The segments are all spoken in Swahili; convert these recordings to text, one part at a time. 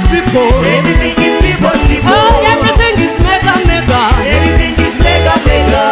triple. Everything is triple, triple. Oh, everything is mega, mega. Everything is mega, mega.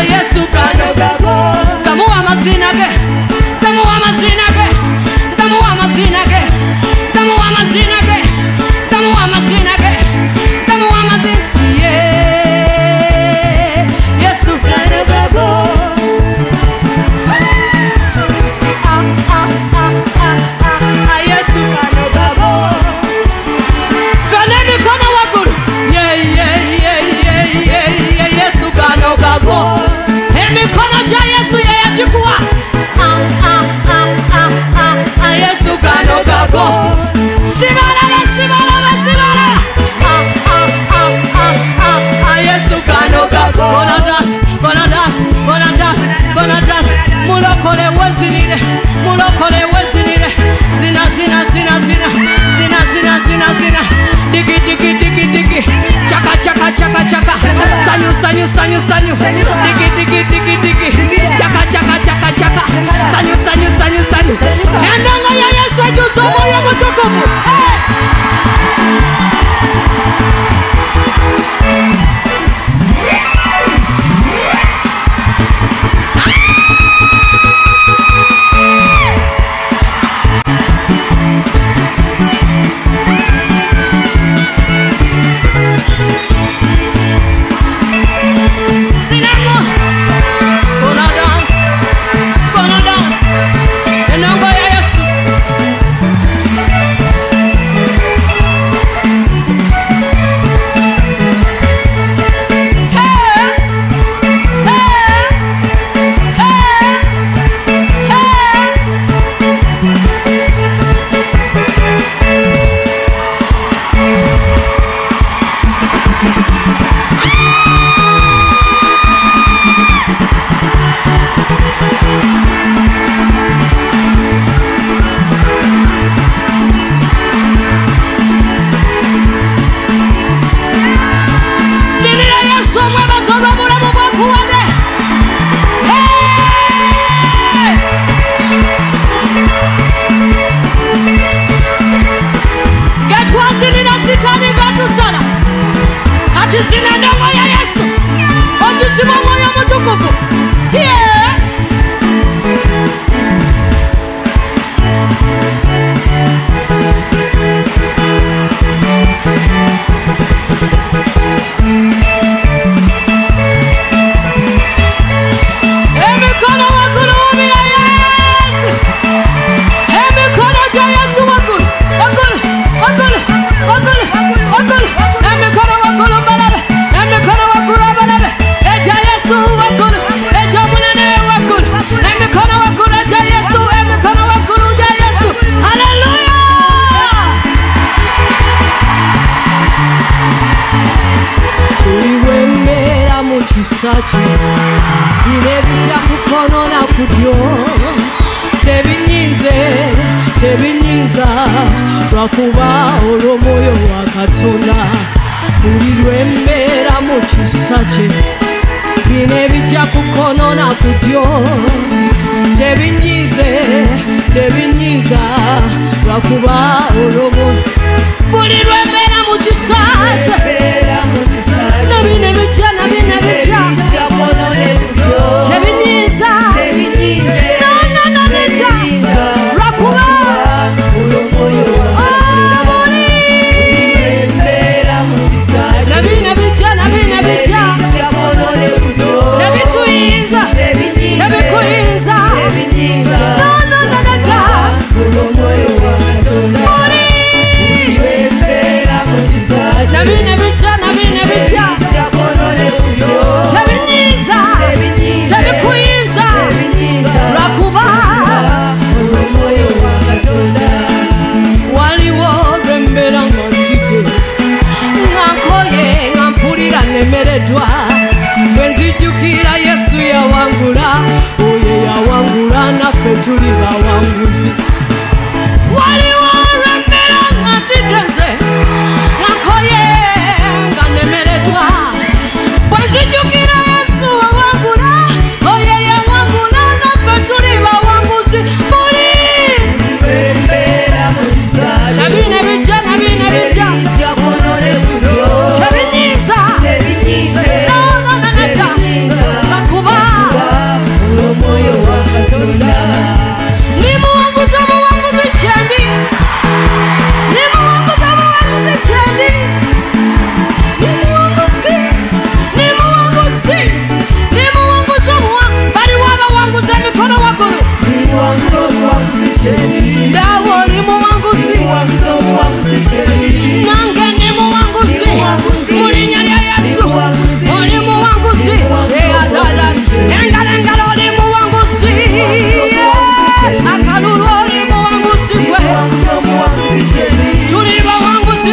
Yesu kano kamu amazina ge kisachi binebija kukono na kudyo tebinyiza lwakuba olw'omwoyo wa Katonda buli lwembeera mu kisa kye binebija kukono na kudyo tebinyiza lwakuba olw'omwoyo buli lwembeera mu kisa kye nabinebija tebinyiza lwakuba nabinebija tebituyinza tebikuyinza nabinebija tebinyiza tebikuyinza lwakuba waliwo lwembeera nga ntige ngankoye nga mpulira nemereddwa bwe nzijukira Yesu yawangula oyo yawangula naffe tuli bawanguzi waliwo lwembeera nga ntige nze ngankoye nga nemereddwa bwe nzijukira Yesu yawangula oyo yawangula naffe tuli bawanguzi buli lwembeera mu kisa nabinebija tebinyiza lwakuba olw'omwoyo wa Katonda ni muwanguzi kyendi baliwo abawanguzi emikono waggulu ndawo oli muwanguzi nange ndi muwanguzi mu linnya lya Yesu oli muwanguzi engalo oli muwanguzi akalulu oli muwanguzi gwe tuli bawanguzi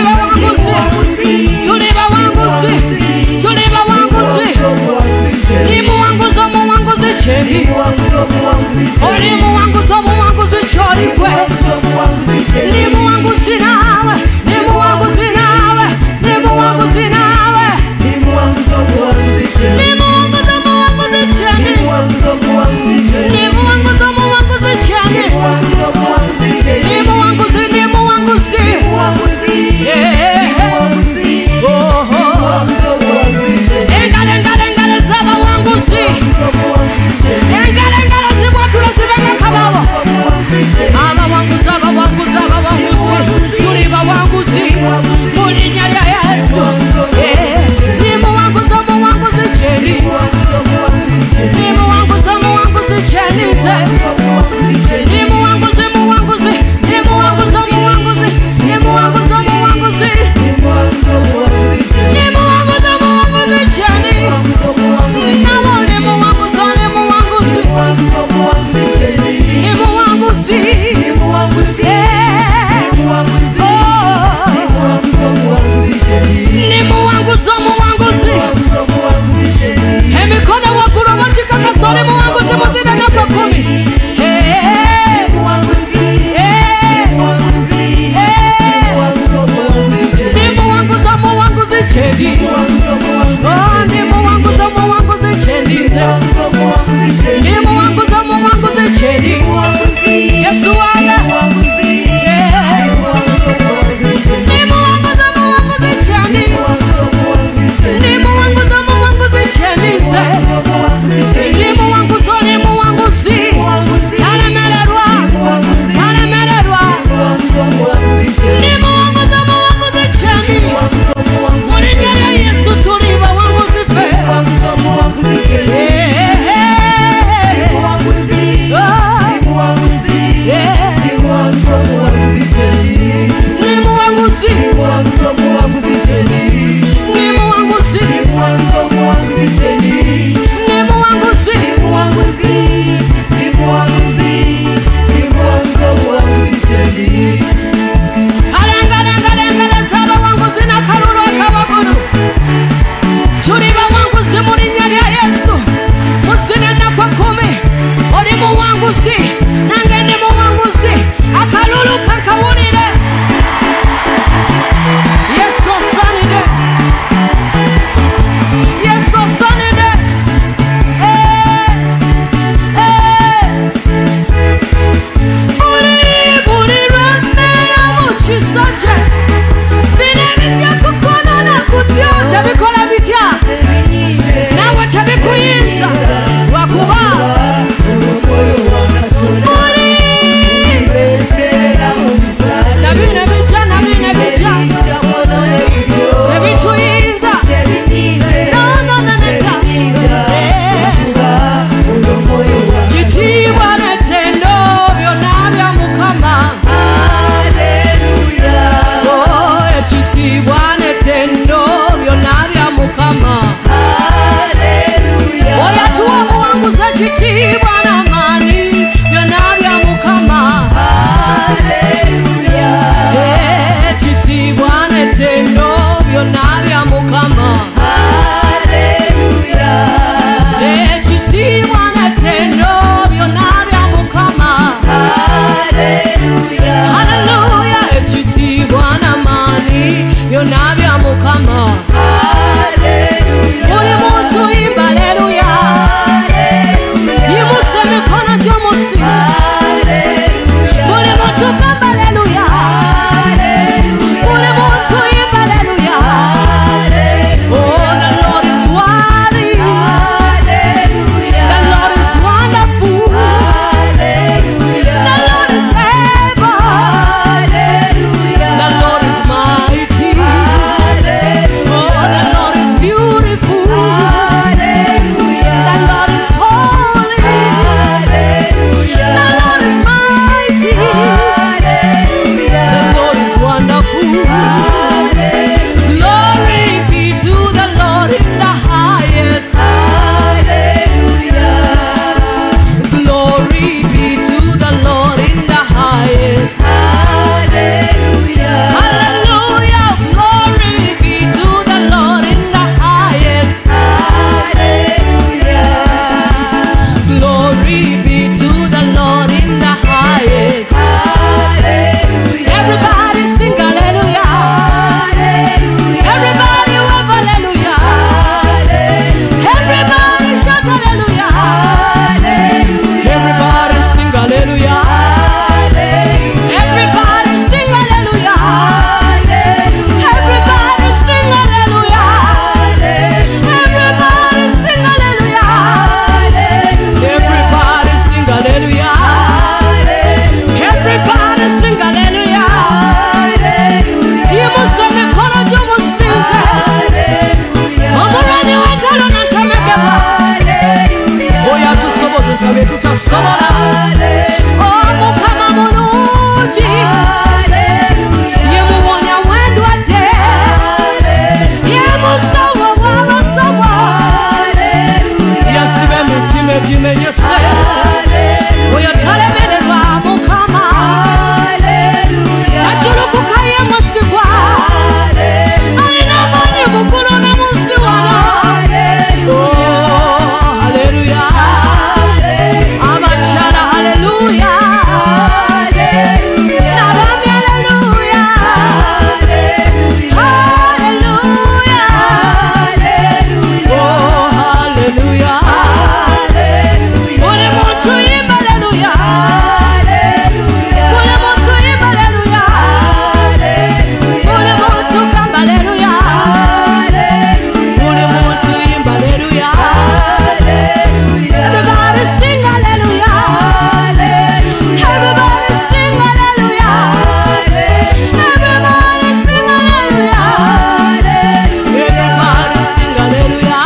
ni muwanguzi omuwanguzi kyendi oli muwanguzi omuwanguzi kyoli gwe ni muwanguzi naawe ni muwanguzi naawe ni muwanguzi naawe ni muwanguzi omuwanguzi kyendi ni muwanguzi omuwanguzi kyendi ni muwanguzi engalo z'abawanguzi engalo zibwatula zibenga kaba Glory be to the Lord in the highest. Hallelujah. Hallelujah. Glory be to the Lord in the highest. Hallelujah. Glory be to the Lord in the highest. Hallelujah. Everybody sing hallelujah. Hallelujah. Everybody wave hallelujah. Everybody shout hallelujah. Everybody sing hallelujah. Everybody sing hallelujah. Everybody sing hallelujah. Everybody sing hallelujah. Everybody sing hallelujah. Everybody sing hallelujah. Yimusa mikono juu musize. Mamurani wetalo natemekeba. Oya tusoboze sabe tutasobola. Oh mukama mulungi. Yemuwonya mwendo ate. Yemusawa wabasawa. Yasibe mitima egimenyese. Oyo talemererwa mukama. Tajulukuka yemusibwa. Alina amaanyi bukulu ne munsi wano. Oh, hallelujah. Abakyala hallelujah. N'abaami hallelujah. Hallelujah. Oh, hallelujah. Buli muntu yimba hallelujah. Buli muntu yimba hallelujah. Buli muntu gamba hallelujah. Buli muntu yimba hallelujah. Everybody sing hallelujah. Everybody sing hallelujah. Everybody sing hallelujah. Everybody sing hallelujah.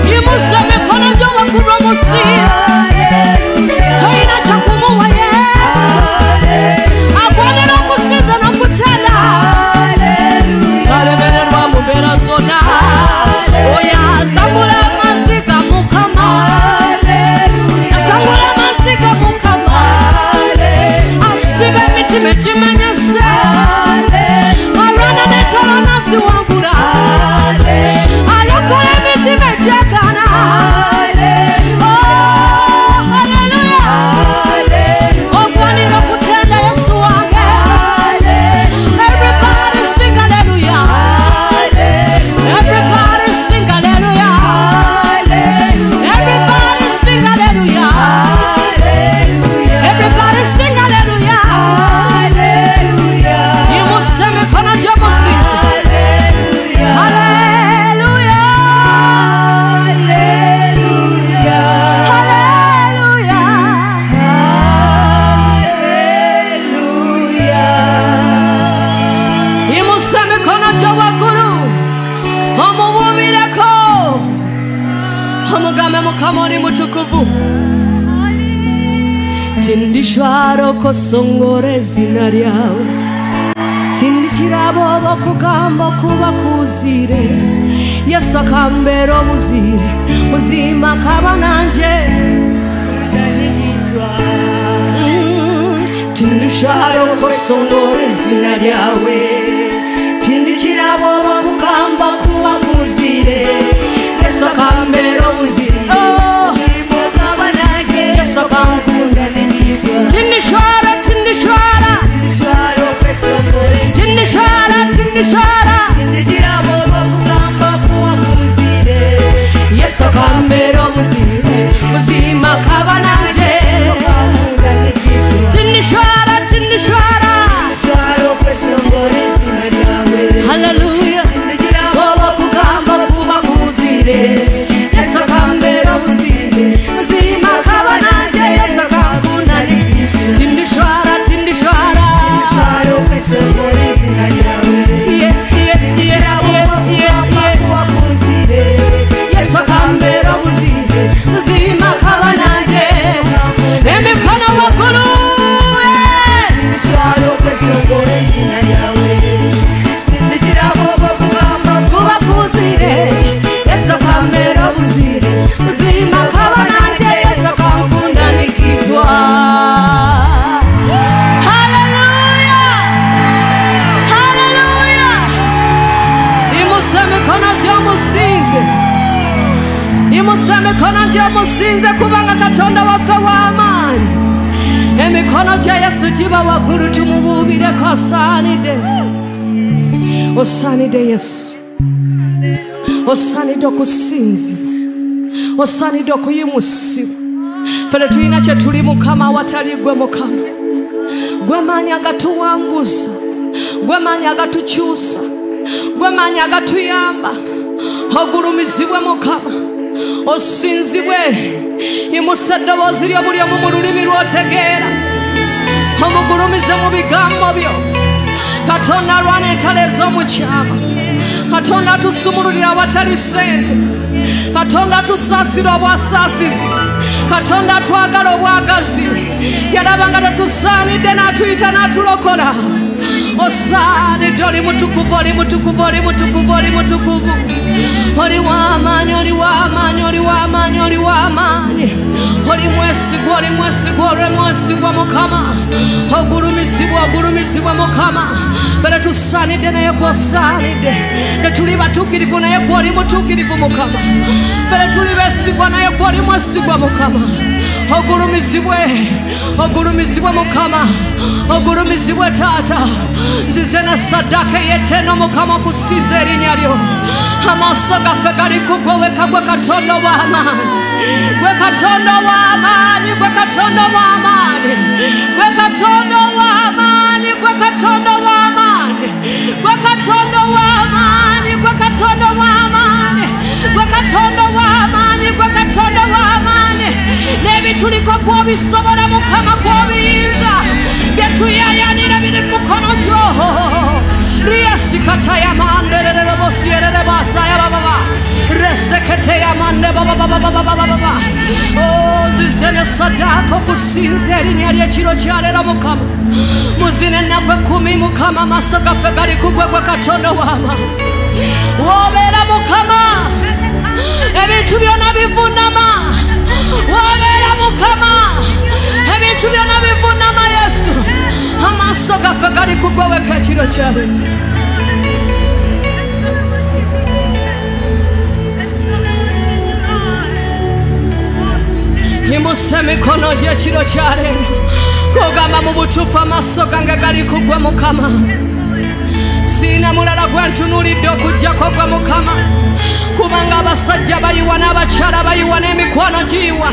Yimusa mikono juu wakubwa musize. Toyina chakumuwa Yesu. Agwanira okusinza n'okutenda. Talemererwa mu mbeera zonna. Oya asangula amaziga mukama. Asangula amaziga mukama. Asiba emitima egimenyese. Alwana n'entalo naziwangula. Alokola emitima egyegana. Oh, hallelujah. Ogwanira okutenda Yesu wange. Everybody sing hallelujah. Everybody sing hallelujah. Everybody sing hallelujah. Everybody sing hallelujah. Yimuse mikono juu musize. Hallelujah. Hallelujah. Yimuse mikono juu waggulu. Omububireko. Omugambe mukama oli mutukuvu. Tindishwaro kosongora ezina lyawe. Tindikirabo bokugamba kuba kuzire. Yesu akambera obuzire. Muzima kaba nanje. Tindishwaro kosongora ezina lyawe. Tindikirabo bokugamba kuba kuzire. Yesu akambera obuzire. Yesu akankunda. Tindishwara, tindishwara. Tindishwara, tindishwara. Yesu akambera obuzire. Muzima kaba nanje. Tindishwara, tindishwara. Hallelujah. Bobo kugamba kuba kuzire. Yesu akambera emikono gya Yesu giba waggulu tumububireko. Osaanidde Yesu, osaanidde okusinzibwa, osaanidde okuyimusibwa. Ffe tulina kye tuli Mukama awatali gwe. Mukama gwe maanyi agatuwanguza, gwe maanyi agatukyusa, gwe maanyi agatuyamba. Ogulumizibwe Mukama, osinzibwe. Yimusa eddoboozi lyo buli omu mu lulimi lw'otegeera, omugulumize mu bigambo byo. Katonda alwana entalo ez'omukyama, Katonda atusumululira awatali ssente, Katonda atusaasira obwasaasizi, Katonda atwagala obwagazi. Yalaba nga tetusaanidde n'atuyita n'atulokola. Osaanidde, oli mutukuvu, oli mutukuvu, oli mutukuvu, oli mutukuvu. Oli w'amaanyi, oli w'amaanyi, oli w'amaanyi, oli w'amaanyi. Oli mwesigwa, oli mwesigwa, oli mwesigwa Mukama. Ogulumizibwa, ogulumizibwa Mukama. Ffe tetusaanidde naye gw'osaanidde. Tetuli batuukirivu naye gw'oli mutuukirivu Mukama. Ffe tetuli beesigwa naye gw'oli mwesigwa Mukama. Ogulumizibwe, ogulumizibwe Mukama, ogulumizibwe Taata. Nzize na saddaaka ey'ettendo Mukama okusinza erinnya lyo. Amaaso gaffe gali ku gwe wekka, gwe Katonda ow'amaanyi, gwe Katonda ow'amaanyi, gwe Katonda ow'amaanyi, gwe Katonda ow'amaanyi, gwe Katonda ow'amaanyi, gwe Katonda ow'amaanyi, gwe Katonda ow'amaanyi, gwe Katonda ow'amaanyi, gwe Katonda ow'amaanyi. N'ebituliko gw'obisobola Mukama, gw'obiyinza. Byetuyayanira biri mu mukono gyo. Riasikata ya mande lelele bosierele basaya baba. Resekete ya mande baba baba baba baba. Oh, zizene sadaka okusinza erinnya ly'ekiro kya leero Mukama. Muzine ennaku 10 Mukama, amaaso gaffe gali ku gwe, gwe Katonda w'amaanyi. W'obeera Mukama, ebintu byonna bivunama. W'obeera Mukama, ebintu byonna bivunama Yesu. Amaaso gaffe gali ku gwe wekka ekiro kya leero. Yimusa emikono gye ekiro kya leero. Kugamba mu butuufu amaaso gange gali ku gwe Mukama. Siina mulala gwe ntunuulidde okuggyako gwe Mukama. Kubanga abasajja bayiwa n'abakyala bayiwa, n'emikwano giyiwa,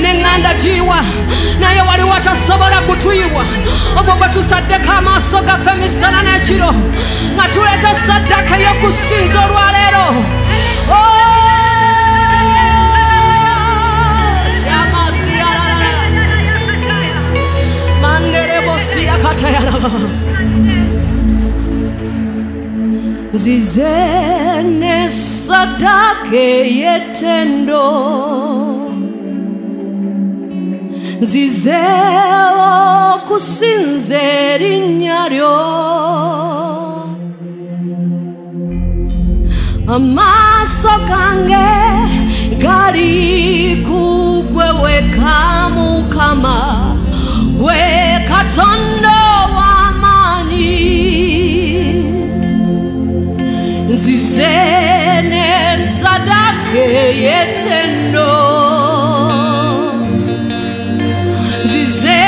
n'eŋŋanda giyiwa, naye waliwo atasobola kutuyiwa. Ogwo gwe tutaddeko amaaso gaffe emisana n'ekiro, nga tuleeta saddaaka y'okusinza olwaleero. Nzize ne saddaaka ey'ettendo, nzize okusinza erinnya lyo. Amaaso gange gali ku gwe wekka Mukama, gwe Katonda w'amaanyi. Nzize ne saddaaka ey'ettendo, nzize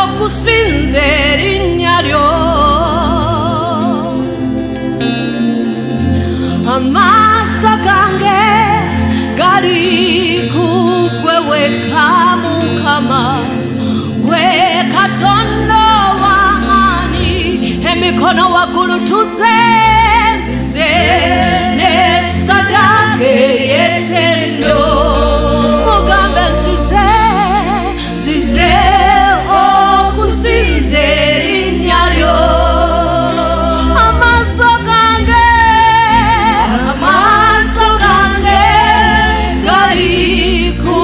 okusinza erinnya lyo. Amaaso gange gali ku gwe wekka Mukama, gwe Katonda w'amaanyi. Emikono waggulu tuze. Nzize ne saddaaka ey'ettendo, mugambe nzize, nzize okusinza erinnya lyo. Amaaso gange gali ku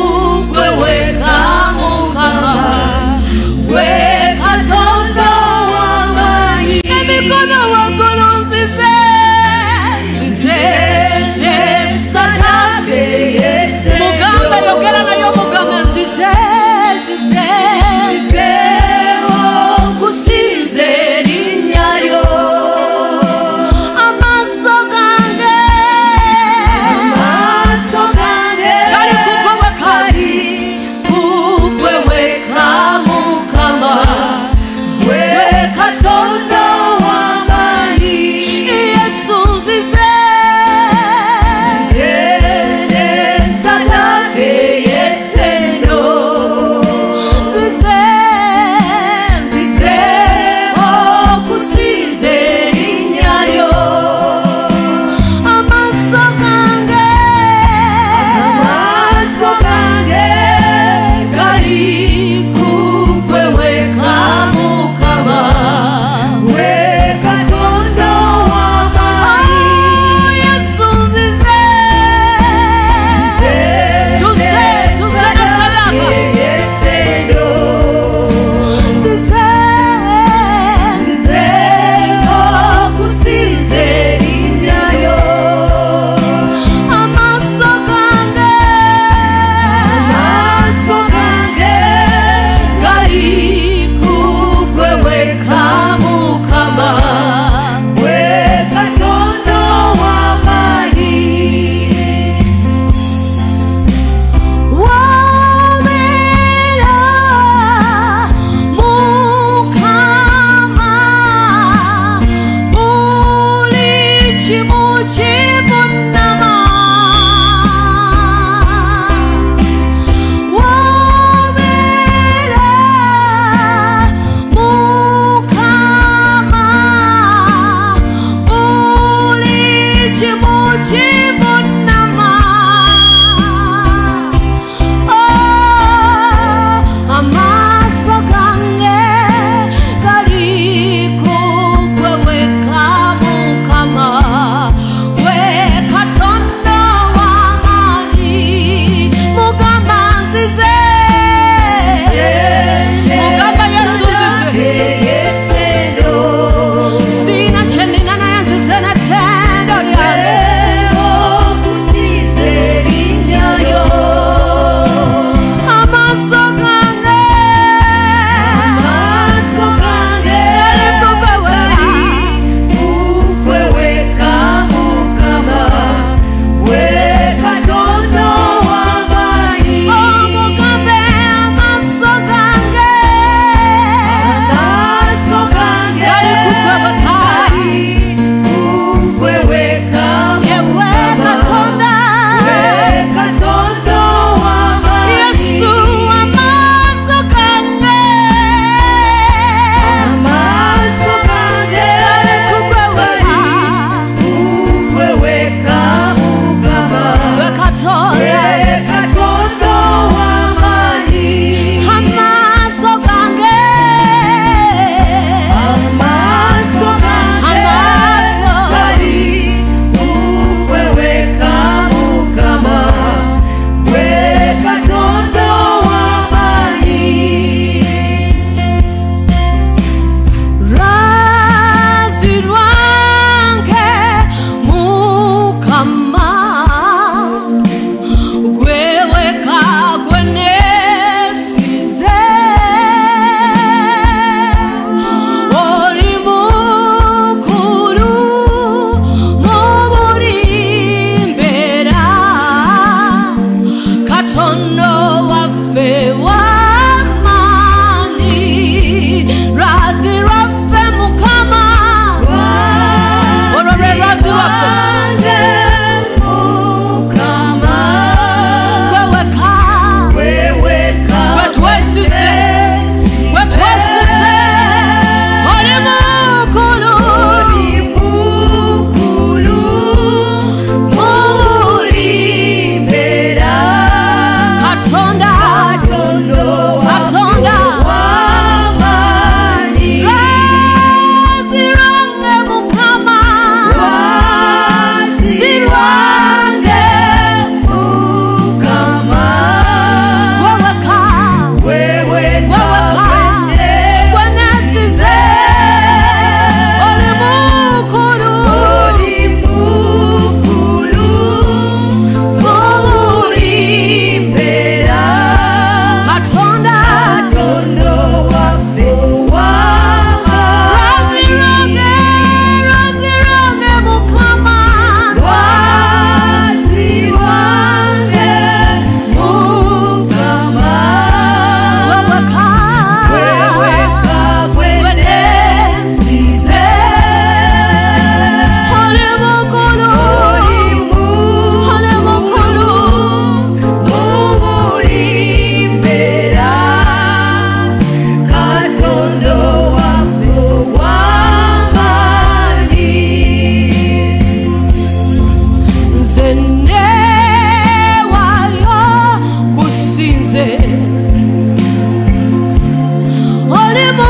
gwe wekka Mukama, gwe Katonda w'amaanyi. Emikono waggulu nzize, nzize ne saddaaka ey'ettendo.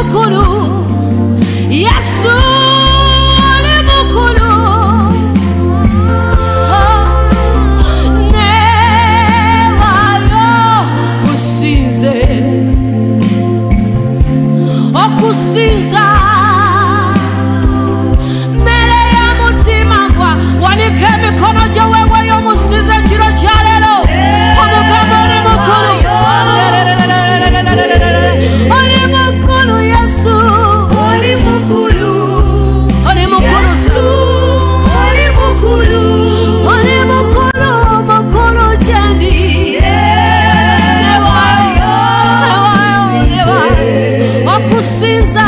mukuru Yesu oli mukuru newayo kusinze okusinza mere ya mutima gwa wanike emikono gyo weweyo musize kiro kya leero omugambo oli mukuru oli mukuru Yesu oli mukulu oli mukuru oli mukulu oli mukuru mukuru gyendi newayo okusinza